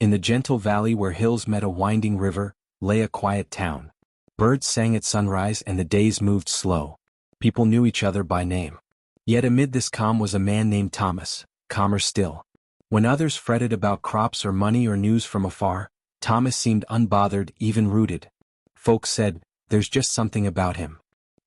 In the gentle valley where hills met a winding river, lay a quiet town. Birds sang at sunrise and the days moved slow. People knew each other by name. Yet amid this calm was a man named Thomas, calmer still. When others fretted about crops or money or news from afar, Thomas seemed unbothered, even rooted. Folks said, "There's just something about him."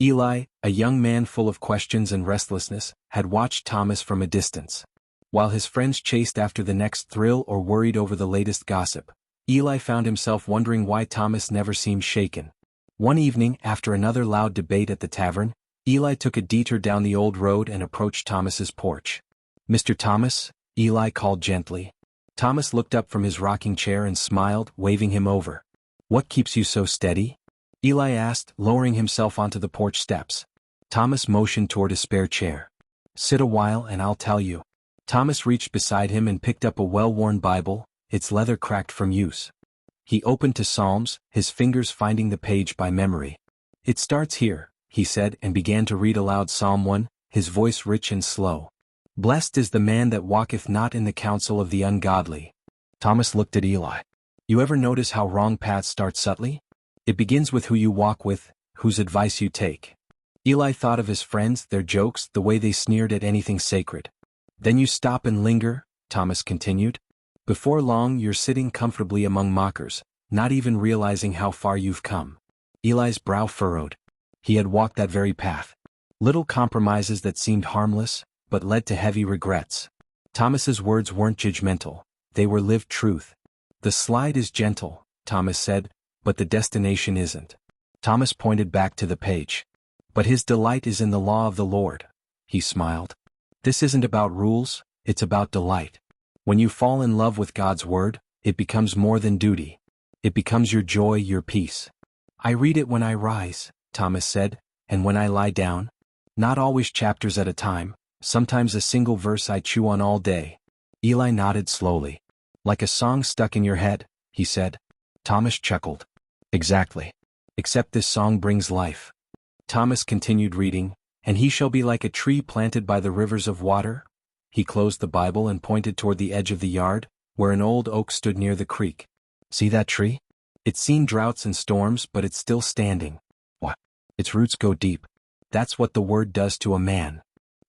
Eli, a young man full of questions and restlessness, had watched Thomas from a distance. While his friends chased after the next thrill or worried over the latest gossip, Eli found himself wondering why Thomas never seemed shaken. One evening, after another loud debate at the tavern, Eli took a detour down the old road and approached Thomas's porch. "Mr. Thomas," Eli called gently. Thomas looked up from his rocking chair and smiled, waving him over. "What keeps you so steady?" Eli asked, lowering himself onto the porch steps. Thomas motioned toward a spare chair. "Sit a while and I'll tell you." Thomas reached beside him and picked up a well-worn Bible, its leather cracked from use. He opened to Psalms, his fingers finding the page by memory. "It starts here," he said, and began to read aloud Psalm 1, his voice rich and slow. "Blessed is the man that walketh not in the counsel of the ungodly." Thomas looked at Eli. "You ever notice how wrong paths start subtly? It begins with who you walk with, whose advice you take." Eli thought of his friends, their jokes, the way they sneered at anything sacred. "Then you stop and linger," Thomas continued. "Before long you're sitting comfortably among mockers, not even realizing how far you've come." Eli's brow furrowed. He had walked that very path. Little compromises that seemed harmless, but led to heavy regrets. Thomas's words weren't judgmental, they were lived truth. "The slide is gentle," Thomas said, "but the destination isn't." Thomas pointed back to the page. "But his delight is in the law of the Lord," he smiled. "This isn't about rules, it's about delight. When you fall in love with God's word, it becomes more than duty. It becomes your joy, your peace." "I read it when I rise," Thomas said, "and when I lie down. Not always chapters at a time, sometimes a single verse I chew on all day." Eli nodded slowly. "Like a song stuck in your head," he said. Thomas chuckled. "Exactly. Except this song brings life." Thomas continued reading, "And he shall be like a tree planted by the rivers of water." He closed the Bible and pointed toward the edge of the yard, where an old oak stood near the creek. "See that tree? It's seen droughts and storms, but it's still standing. What? Its roots go deep. That's what the word does to a man."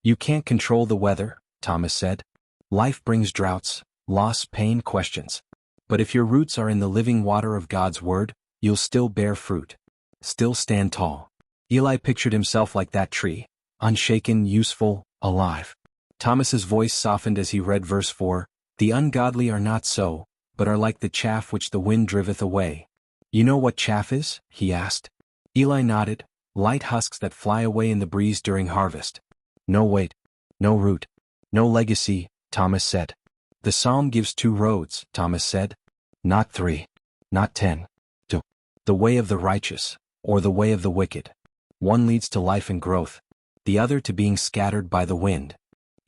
"You can't control the weather," Thomas said. "Life brings droughts, loss, pain, questions. But if your roots are in the living water of God's word, you'll still bear fruit. Still stand tall." Eli pictured himself like that tree, unshaken, useful, alive. Thomas's voice softened as he read verse 4, "The ungodly are not so, but are like the chaff which the wind driveth away." "You know what chaff is?" he asked. Eli nodded. "Light husks that fly away in the breeze during harvest. No weight, no root, no legacy," Thomas said. "The psalm gives 2 roads," Thomas said. "Not 3, not 10. 2. The way of the righteous, or the way of the wicked. One leads to life and growth, the other to being scattered by the wind."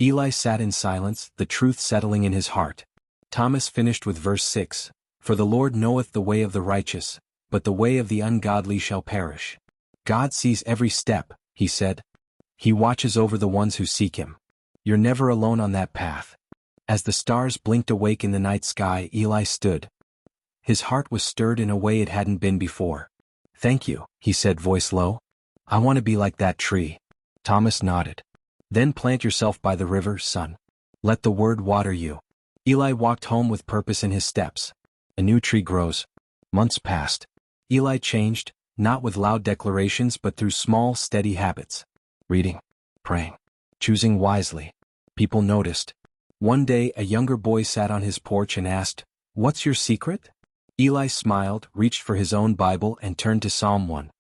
Eli sat in silence, the truth settling in his heart. Thomas finished with verse 6, "For the Lord knoweth the way of the righteous, but the way of the ungodly shall perish." "God sees every step," he said. "He watches over the ones who seek him. You're never alone on that path." As the stars blinked awake in the night sky, Eli stood. His heart was stirred in a way it hadn't been before. "Thank you," he said, voice low. "I want to be like that tree." Thomas nodded. "Then plant yourself by the river, son. Let the word water you." Eli walked home with purpose in his steps. A new tree grows. Months passed. Eli changed, not with loud declarations but through small, steady habits. Reading, praying, choosing wisely. People noticed. One day a younger boy sat on his porch and asked, "What's your secret?" Eli smiled, reached for his own Bible and turned to Psalm 1.